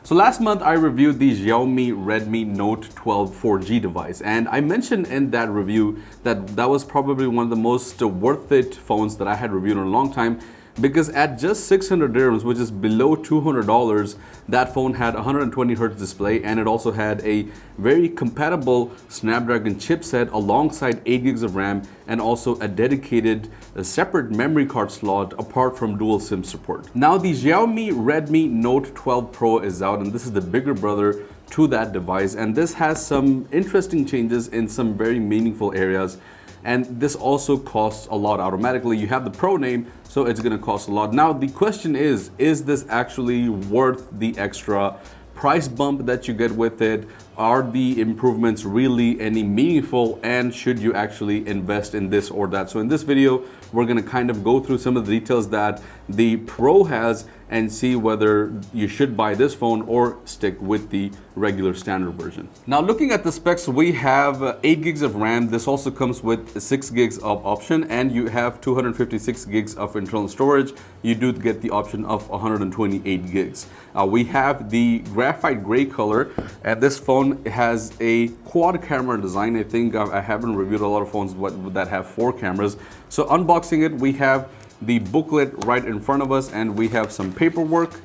So last month I reviewed the Xiaomi Redmi Note 12 4G device, and I mentioned in that review that that was probably one of the most worth it phones that I had reviewed in a long time, because at just 600 dirhams, which is below $200, that phone had 120 Hz display, and it also had a very compatible Snapdragon chipset alongside 8 gigs of RAM, and also a dedicated separate memory card slot apart from dual SIM support. Now the Xiaomi Redmi Note 12 Pro is out, and this is the bigger brother to that device, and this has some interesting changes in some very meaningful areas. And this also costs a lot automatically. You have the Pro name, so it's going to cost a lot. Now the question is this actually worth the extra price bump that you get with it? Are the improvements really any meaningful, and should you actually invest in this or that? So in this video, we're going to kind of go through some of the details that the Pro has and see whether you should buy this phone or stick with the regular standard version. Now looking at the specs, we have 8 gigs of RAM. This also comes with 6 gigs of option, and you have 256 gigs of internal storage. You do get the option of 128 gigs. We have the graphite gray color, and this phone has a quad camera design. I think I haven't reviewed a lot of phones that have 4 cameras. So unboxing it, we have the booklet right in front of us, and we have some paperwork,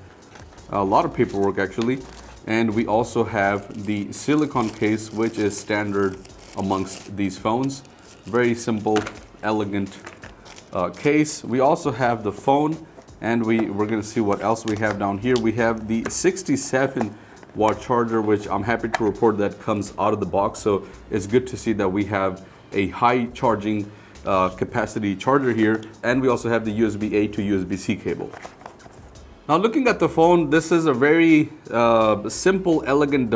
a lot of paperwork actually, and we also have the silicone case, which is standard amongst these phones. Very simple, elegant case. We also have the phone, and we're going to see what else we have down here. We have the 67-watt charger, which I'm happy to report that comes out of the box. So it's good to see that we have a high charging capacity charger here, and we also have the USB-A to USB-C cable. Now looking at the phone, this is a very simple, elegant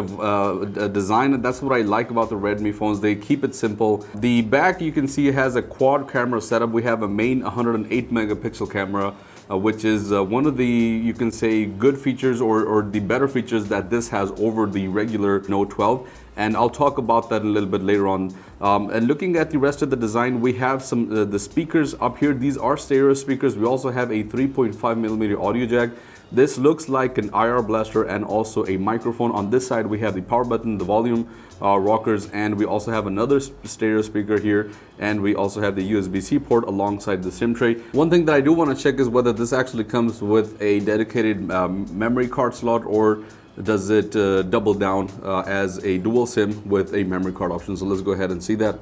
design, and that's what I like about the Redmi phones. They keep it simple. The back, you can see, has a quad camera setup. We have a main 108 megapixel camera, which is one of the, you can say, good features or the better features that this has over the regular Note 12. And I'll talk about that a little bit later on. And looking at the rest of the design, we have some the speakers up here. These are stereo speakers. We also have a 3.5 millimeter audio jack. This looks like an IR blaster and also a microphone. On this side, we have the power button, the volume rockers, and we also have another stereo speaker here, and we also have the USB-C port alongside the SIM tray. One thing that I do want to check is whether this actually comes with a dedicated memory card slot, or does it double down as a dual SIM with a memory card option. So let's go ahead and see that.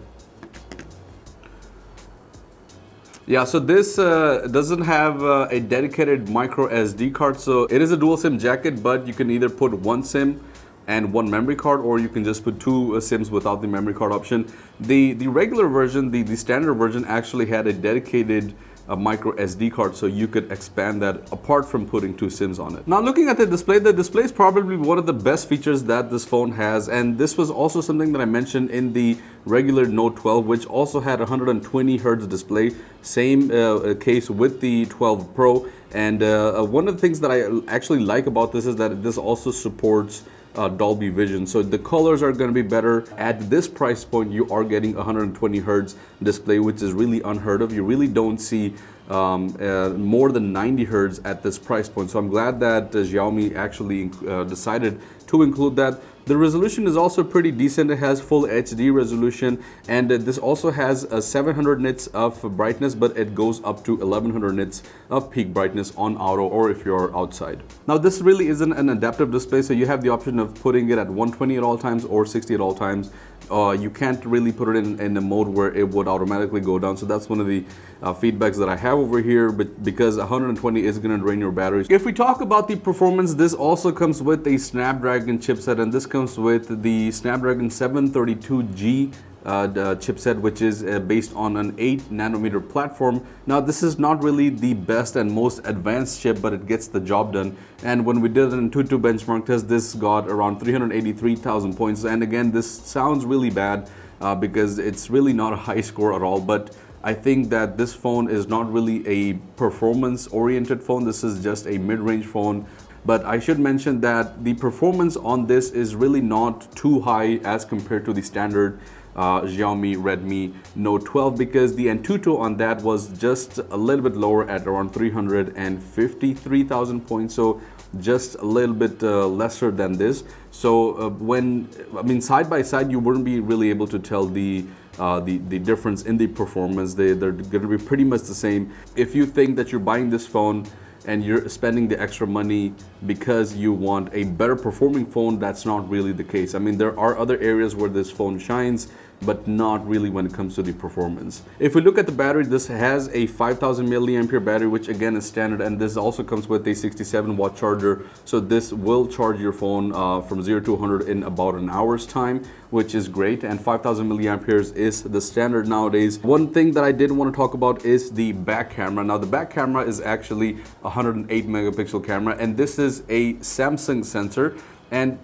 Yeah, so this doesn't have a dedicated micro SD card. So it is a dual SIM jacket, but you can either put one SIM and one memory card, or you can just put 2 SIMs without the memory card option. The regular version, the standard version, actually had a dedicated micro SD card, so you could expand that apart from putting 2 SIMs on it. Now looking at the display is probably one of the best features that this phone has, and this was also something that I mentioned in the regular Note 12, which also had 120 Hz display. Same case with the 12 Pro, and one of the things that I actually like about this is that this also supports Dolby Vision, so the colors are going to be better. At this price point, you are getting 120 Hz display, which is really unheard of. You really don't see more than 90 Hz at this price point, so I'm glad that Xiaomi actually decided to include that. The resolution is also pretty decent. It has full HD resolution, and this also has 700 nits of brightness, but it goes up to 1100 nits of peak brightness on auto or if you're outside. Now this really isn't an adaptive display, so you have the option of putting it at 120 at all times or 60 at all times. You can't really put it in a mode where it would automatically go down, so that's one of the feedbacks that I have over here, but because 120 is going to drain your batteries. If we talk about the performance, this also comes with a Snapdragon chipset, and this comes with the Snapdragon 732G chipset, which is based on an 8nm platform. Now this is not really the best and most advanced chip, but it gets the job done. And when we did an Antutu benchmark test, this got around 383,000 points. And again, this sounds really bad because it's really not a high score at all, but I think that this phone is not really a performance oriented phone. This is just a mid-range phone. But I should mention that the performance on this is really not too high as compared to the standard Xiaomi Redmi Note 12, because the Antutu on that was just a little bit lower at around 353,000 points. So just a little bit lesser than this. So side by side, you wouldn't be really able to tell the difference in the performance. They're going to be pretty much the same. If you think that you're buying this phone and you're spending the extra money because you want a better performing phone, that's not really the case. I mean, there are other areas where this phone shines, but not really when it comes to the performance. If we look at the battery, this has a 5000 milliampere battery, which again is standard, and this also comes with a 67 watt charger. So this will charge your phone from 0 to 100 in about an hour's time, which is great. And 5000 milliamperes is the standard nowadays. One thing that I did want to talk about is the back camera. Now the back camera is actually a 108 megapixel camera, and this is a Samsung sensor. And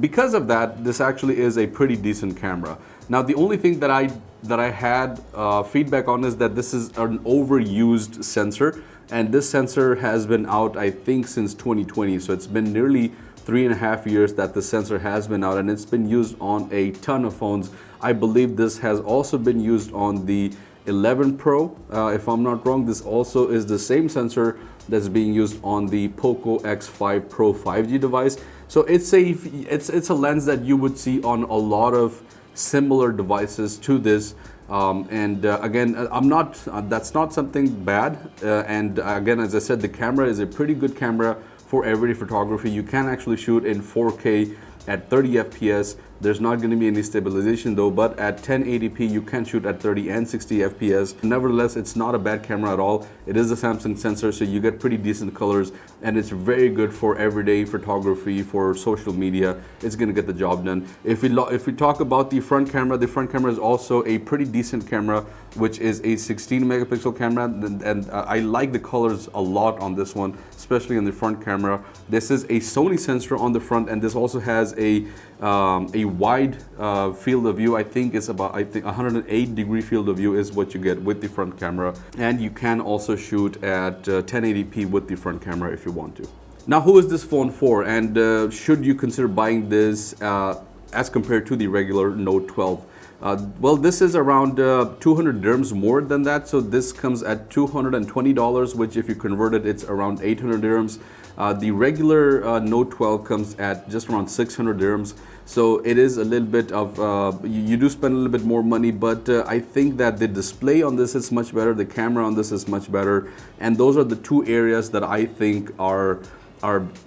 because of that, this actually is a pretty decent camera. Now, the only thing that I had feedback on is that this is an overused sensor, and this sensor has been out, I think, since 2020. So it's been nearly 3.5 years that the sensor has been out, and it's been used on a ton of phones. I believe this has also been used on the 11 Pro, if I'm not wrong. This also is the same sensor that's being used on the Poco X5 Pro 5G device. So it's a lens that you would see on a lot of similar devices to this. Again, that's not something bad. And again, as I said, the camera is a pretty good camera for everyday photography. You can actually shoot in 4K at 30 FPS. There's not going to be any stabilization though, but at 1080p you can shoot at 30 and 60 FPS. Nevertheless, it's not a bad camera at all. It is a Samsung sensor, so you get pretty decent colors, and it's very good for everyday photography, for social media. It's going to get the job done. If we talk about the front camera is also a pretty decent camera, which is a 16 megapixel camera, and I like the colors a lot on this one, especially on the front camera. This is a Sony sensor on the front, and this also has a wide field of view. I think 108 degree field of view is what you get with the front camera, and you can also shoot at 1080p with the front camera if you want to. Now, who is this phone for, and should you consider buying this as compared to the regular Note 12? Well, this is around 200 dirhams more than that, so this comes at $220, which if you convert it, it's around 800 dirhams. The regular Note 12 comes at just around 600 dirhams, so it is a little bit of, you do spend a little bit more money, but I think that the display on this is much better, the camera on this is much better, and those are the two areas that I think are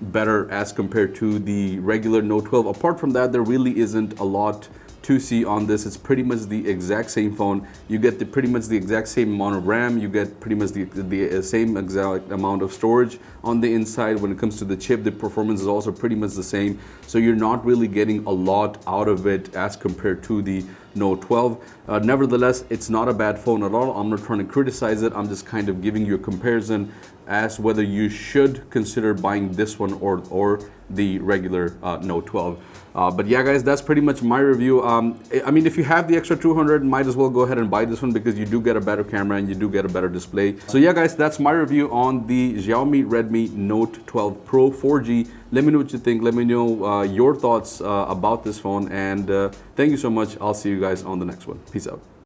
better as compared to the regular Note 12. Apart from that, there really isn't a lot to see on this. It's pretty much the exact same phone. You get pretty much the exact same amount of RAM. You get pretty much the same exact amount of storage on the inside. When it comes to the chip, the performance is also pretty much the same. So you're not really getting a lot out of it as compared to the Note 12. Nevertheless, it's not a bad phone at all. I'm not trying to criticize it. I'm just kind of giving you a comparison as whether you should consider buying this one or the regular Note 12. But yeah, guys, that's pretty much my review. I mean, if you have the extra 200, might as well go ahead and buy this one because you do get a better camera and you do get a better display. So yeah, guys, that's my review on the Xiaomi Redmi Note 12 Pro 4G. Let me know what you think. Let me know your thoughts about this phone. And thank you so much. I'll see you guys on the next one. Peace out.